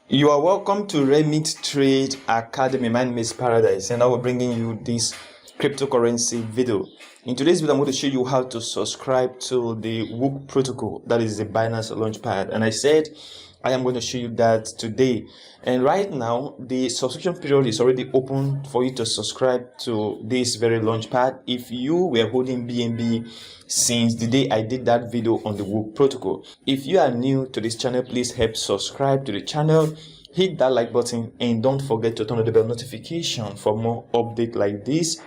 You are welcome to Remit Trade Academy. My name is Paradise, and I will be bringing you this cryptocurrency video. In today's video, I'm going to show you how to subscribe to the WOOC protocol, that is the Binance Launchpad. And I said I am going to show you that today. And right now, the subscription period is already open for you to subscribe to this very launchpad. If you were holding BNB since the day I did that video on the WOOC protocol. If you are new to this channel, please help subscribe to the channel, hit that like button, and don't forget to turn on the bell notification for more updates like this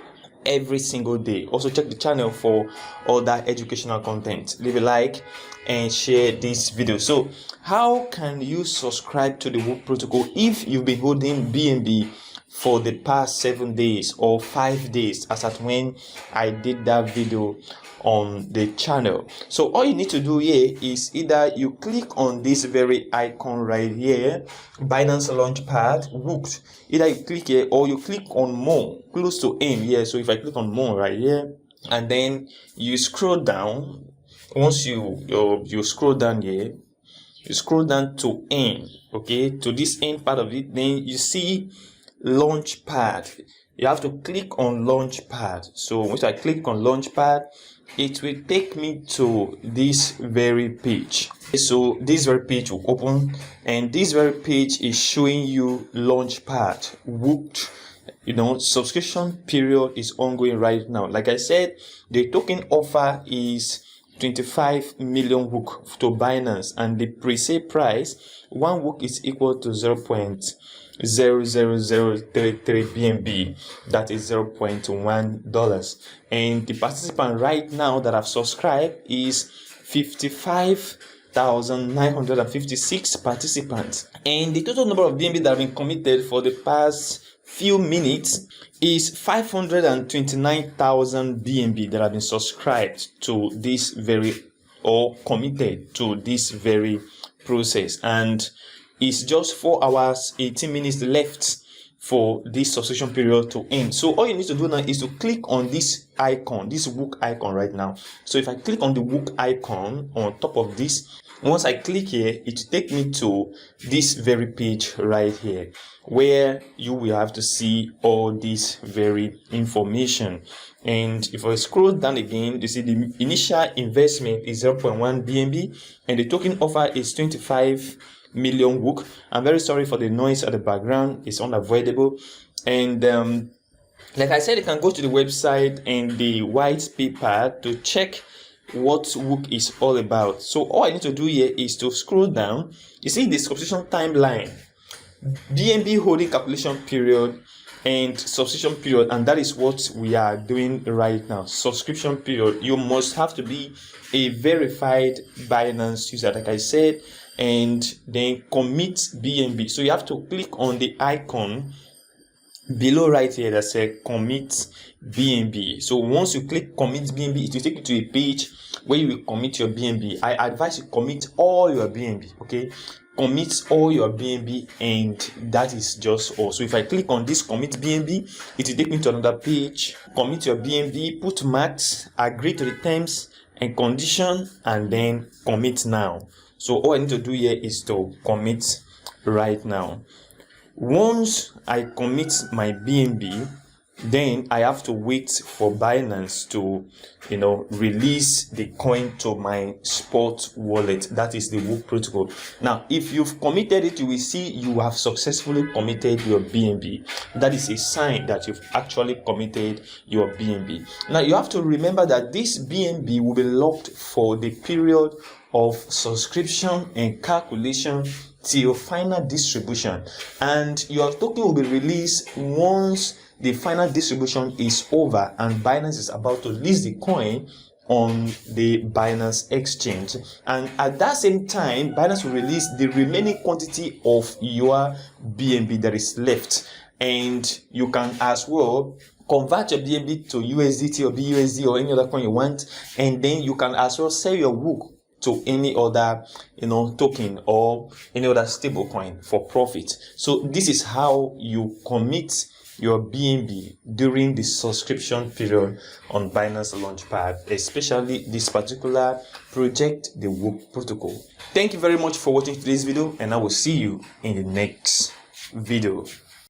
every single day. Also check the channel for other educational content. Leave a like and share this video. So how can you subscribe to the WOOC protocol if you've been holding BNB for the past 7 days or 5 days, as at when I did that video on the channel? So all you need to do here is either you click on this very icon right here, Binance Launchpad WOOC. Either you click here or you click on more close to end here. So if I click on more right here and then you scroll down, once you scroll down here, you scroll down to end, okay, to this end part of it, then you see Launchpad. You have to click on Launchpad. So once I click on Launchpad, it will take me to this very page. So this very page will open, and this very page is showing you Launchpad WOOC. Subscription period is ongoing right now. Like I said, the token offer is 25 million WOOC to Binance, and the pre-sale price, 1 WOOC is equal to 0.00033 BNB, that is $0.1, and the participant right now that have subscribed is 55,956 participants, and the total number of BNB that have been committed for the past few minutes is 529,000 BNB that have been subscribed to this very, or committed to this very process. And it's just 4 hours 18 minutes left for this subscription period to end. So all you need to do now is to click on this icon, this WOOC icon right now. So if I click on the WOOC icon on top of this, once I click here, it will take me to this very page right here, where you will have to see all this very information. And if I scroll down again, you see the initial investment is 0.1 BNB and the token offer is 25 million WOOC. I'm very sorry for the noise at the background, it's unavoidable. And like I said, you can go to the website and the white paper to check what WOOC is all about. So all I need to do here is to scroll down. You see the subscription timeline, BNB holding calculation period and subscription period, and that is what we are doing right now. Subscription period, you must have to be a verified Binance user, like I said, and then commit BNB. So you have to click on the icon below right here that says commit BNB. So once you click commit BNB, it will take you to a page where you will commit your BNB. I advise you commit all your BNB, okay? Commit all your BNB, and that is just all. So if I click on this commit BNB, it will take me to another page. Commit your BNB, put max, agree to the terms and condition, and then commit now. So all I need to do here is to commit right now. Once I commit my BNB, then I have to wait for Binance to, release the coin to my spot wallet. That is the WOOC protocol. Now, if you've committed it, you will see you have successfully committed your BNB. That is a sign that you've actually committed your BNB. Now, you have to remember that this BNB will be locked for the period of subscription and calculation till final distribution, and your token will be released once the final distribution is over and Binance is about to list the coin on the Binance Exchange. And at that same time, Binance will release the remaining quantity of your BNB that is left, and you can as well convert your BNB to USDT or BUSD or any other coin you want, and then you can as well sell your WOOC to any other token or any other stable coin for profit. So this is how you commit your BNB during the subscription period on Binance Launchpad, especially this particular project the WOOP protocol. Thank you very much for watching today's video, and I will see you in the next video.